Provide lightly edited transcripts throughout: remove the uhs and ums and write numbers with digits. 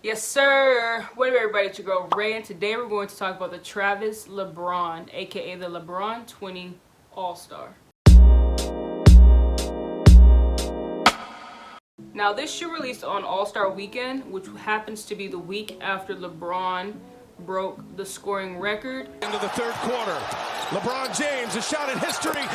Yes, sir. What up, everybody? It's your girl Ray, and today we're going to talk about the Travis LeBron, aka the LeBron 20 All-Star. Now, this shoe released on All-Star Weekend, which happens to be the week after LeBron broke the scoring record. Into the third quarter, LeBron James, a shot at history.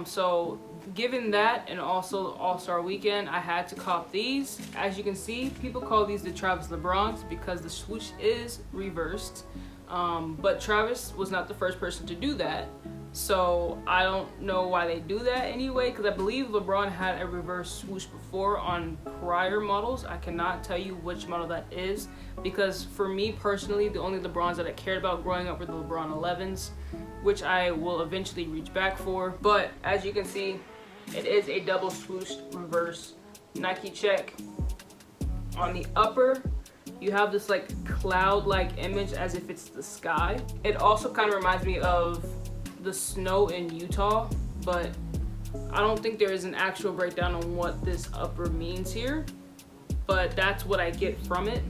So given that and also All-Star Weekend, I had to cop these. As you can see, people call these the Travis LeBrons because the swoosh is reversed. But Travis was not the first person to do that. So I don't know why they do that anyway, because I believe LeBron had a reverse swoosh before on prior models. I cannot tell you which model that is, because for me personally, the only LeBrons that I cared about growing up were the LeBron 11s, which I will eventually reach back for. But as you can see, it is a double swoosh reverse Nike check. On the upper, you have this like cloud-like image as if it's the sky. It also kind of reminds me of the snow in Utah, but I don't think there is an actual breakdown on what this upper means here, but that's what I get from it.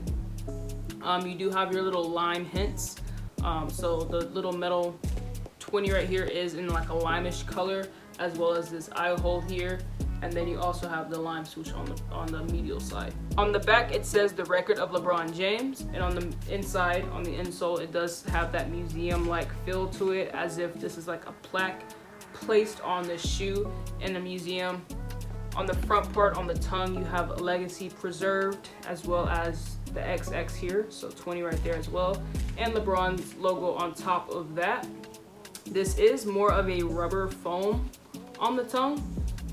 You do have your little lime hints. So the little metal 20 right here is in like a limeish color, as well as this eye hole here, and then you also have the lime swoosh on the medial side. On the back it says the record of LeBron James, and on the inside, on the insole, it does have that museum-like feel to it, as if this is like a plaque placed on the shoe in a museum. On the front part, on the tongue, you have legacy preserved, as well as the XX here, so 20 right there as well, and LeBron's logo on top of that. This is more of a rubber foam on the tongue,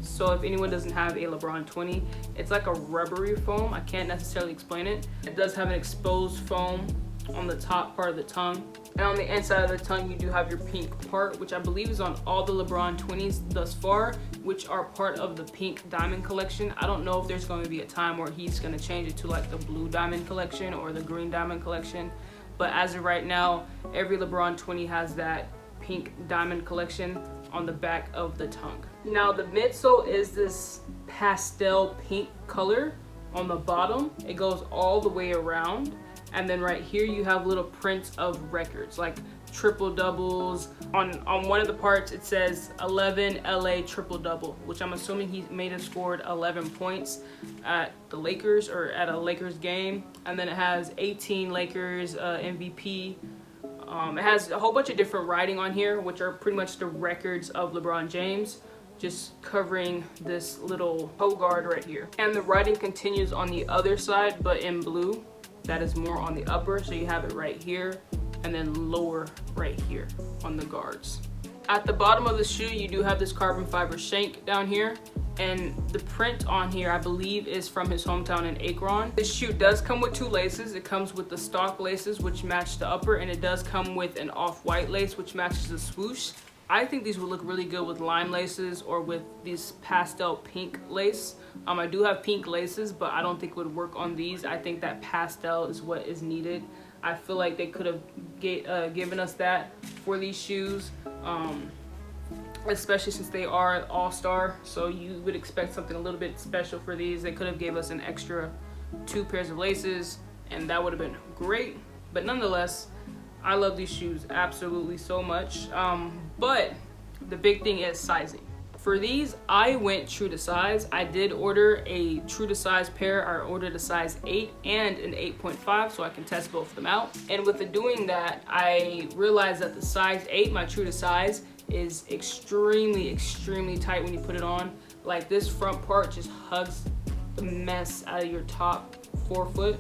so if anyone doesn't have a LeBron 20, it's like a rubbery foam. I can't necessarily explain it. It does have an exposed foam on the top part of the tongue, and on the inside of the tongue you do have your pink part, which I believe is on all the LeBron 20s thus far, which are part of the pink diamond collection. I don't know if there's going to be a time where he's going to change it to like the blue diamond collection or the green diamond collection, but as of right now, every LeBron 20 has that pink diamond collection on the back of the tongue. Now the midsole is this pastel pink color on the bottom. It goes all the way around, and then right here you have little prints of records like triple doubles. On one of the parts it says 11 LA triple double, which I'm assuming he may have scored 11 points at the Lakers or at a Lakers game, and then it has 18 Lakers MVP. It has a whole bunch of different writing on here, which are pretty much the records of LeBron James, just covering this little toe guard right here. And the writing continues on the other side, but in blue. That is more on the upper, so you have it right here, and then lower right here on the guards. At the bottom of the shoe, you do have this carbon fiber shank down here, and the print on here I believe is from his hometown in Akron. This shoe does come with two laces. It comes with the stock laces, which match the upper, and it does come with an off-white lace, which matches the swoosh. I think these would look really good with lime laces or with these pastel pink lace. I do have pink laces, but I don't think it would work on these. I think that pastel is what is needed. I feel like they could have given us that for these shoes, especially since they are all-star, so you would expect something a little bit special for these. They could have gave us an extra 2 pairs of laces, and that would have been great. But nonetheless, I love these shoes absolutely so much. But the big thing is sizing. For these, I went true to size. I did order a true to size pair. I ordered a size 8 and an 8.5, so I can test both of them out. And with doing that, I realized that the size 8, my true to size, is extremely tight when you put it on. Like, this front part just hugs the mess out of your top forefoot.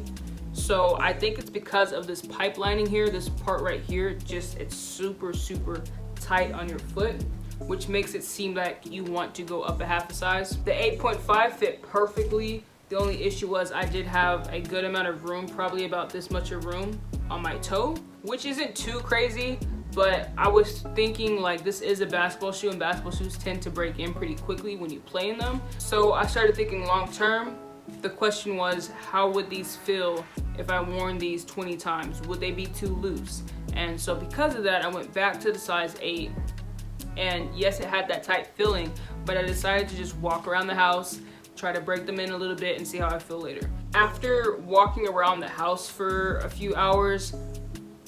So I think it's because of this pipe lining here. This part right here, it's super tight on your foot, which makes it seem like you want to go up a half a size. The 8.5 fit perfectly. The only issue was I did have a good amount of room, probably about this much of room on my toe, which isn't too crazy, but I was thinking like this is a basketball shoe, and basketball shoes tend to break in pretty quickly when you play in them. So I started thinking long term. The question was, how would these feel if I worn these 20 times? Would they be too loose? And so because of that, I went back to the size 8. And yes, it had that tight feeling, but I decided to just walk around the house, try to break them in a little bit and see how I feel later. After walking around the house for a few hours,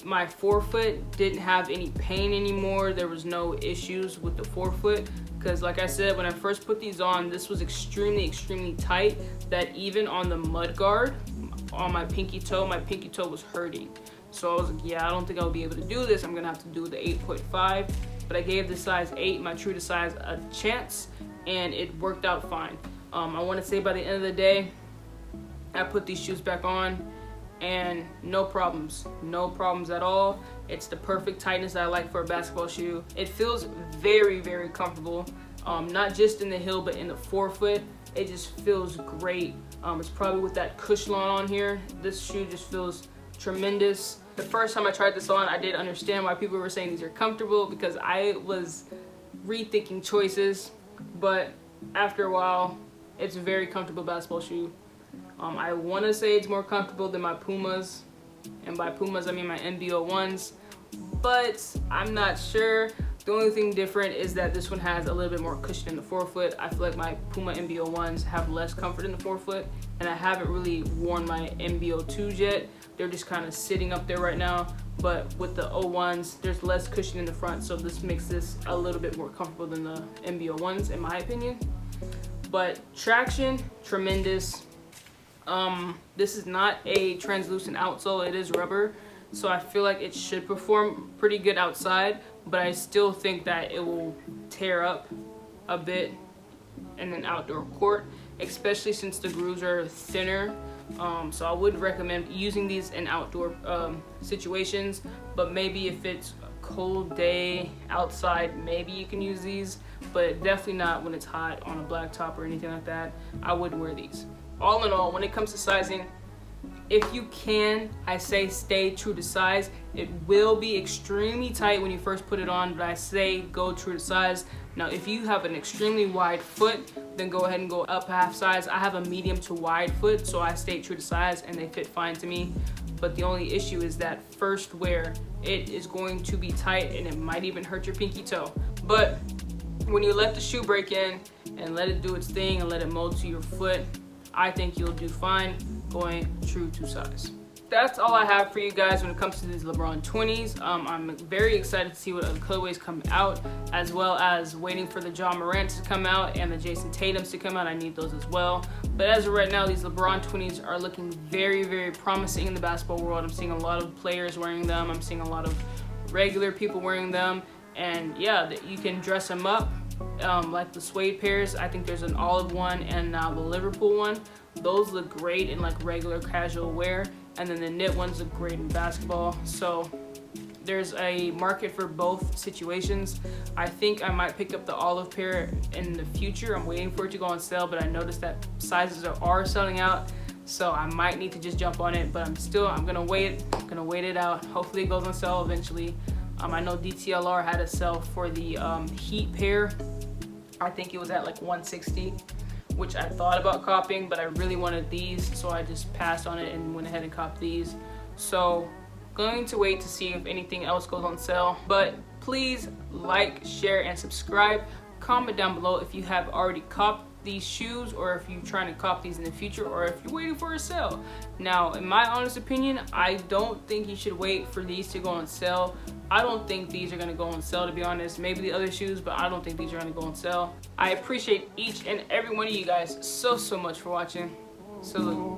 my forefoot didn't have any pain anymore. There was no issues with the forefoot, because like I said, when I first put these on, this was extremely tight, that even on the mud guard on my pinky toe was hurting. So I was like, yeah, I don't think I'll be able to do this. I'm gonna have to do the 8.5, but I gave the size 8, my true to size, a chance, and it worked out fine. I want to say by the end of the day, I put these shoes back on and no problems at all. It's the perfect tightness that I like for a basketball shoe. It feels very comfortable, not just in the heel but in the forefoot. It just feels great. It's probably with that Cushlon on here, this shoe just feels tremendous. The first time I tried this on, I did understand why people were saying these are comfortable, because I was rethinking choices, but after a while, it's a very comfortable basketball shoe. I want to say it's more comfortable than my Pumas, and by Pumas I mean my MB01s, but I'm not sure. The only thing different is that this one has a little bit more cushion in the forefoot. I feel like my Puma MB01s have less comfort in the forefoot, and I haven't really worn my MB02s yet. They're just kind of sitting up there right now, but with the 01s, there's less cushion in the front, so this makes this a little bit more comfortable than the MB01s in my opinion. But traction, tremendous. This is not a translucent outsole, it is rubber, so I feel like it should perform pretty good outside, but I still think that it will tear up a bit in an outdoor court, especially since the grooves are thinner. So I would recommend using these in outdoor situations, but maybe if it's a cold day outside, maybe you can use these, but definitely not when it's hot on a blacktop or anything like that. I wouldn't wear these. All in all, when it comes to sizing, if you can, I say stay true to size. It will be extremely tight when you first put it on, but I say go true to size. Now, if you have an extremely wide foot, then go ahead and go up half size. I have a medium to wide foot, so I stay true to size and they fit fine to me. But the only issue is that first wear, it is going to be tight and it might even hurt your pinky toe. But when you let the shoe break in and let it do its thing and let it mold to your foot, I think you'll do fine going true to size. That's all I have for you guys when it comes to these LeBron 20s. I'm very excited to see what other colorways come out, as well as waiting for the John Morants to come out and the Jason Tatums to come out. I need those as well. But as of right now, these LeBron 20s are looking very promising in the basketball world. I'm seeing a lot of players wearing them. I'm seeing a lot of regular people wearing them. And yeah, you can dress them up. Like the suede pairs, I think there's an olive one and now the Liverpool one. Those look great in like regular casual wear, and then the knit ones look great in basketball. So there's a market for both situations. I think I might pick up the olive pair in the future. I'm waiting for it to go on sale, but I noticed that sizes are selling out, so I might need to just jump on it. But I'm gonna wait it out. Hopefully it goes on sale eventually. I know DTLR had a sale for the Heat pair. I think it was at like $160, which I thought about copying, but I really wanted these, so I just passed on it and went ahead and copped these. So going to wait to see if anything else goes on sale. But please like, share, and subscribe. Comment down below if you have already copped these shoes, or if you're trying to cop these in the future, or if you're waiting for a sale. Now, in my honest opinion, I don't think you should wait for these to go on sale. I don't think these are going to go on sale, to be honest. Maybe the other shoes, but I don't think these are going to go on sale. I appreciate each and every one of you guys so much for watching. Salute.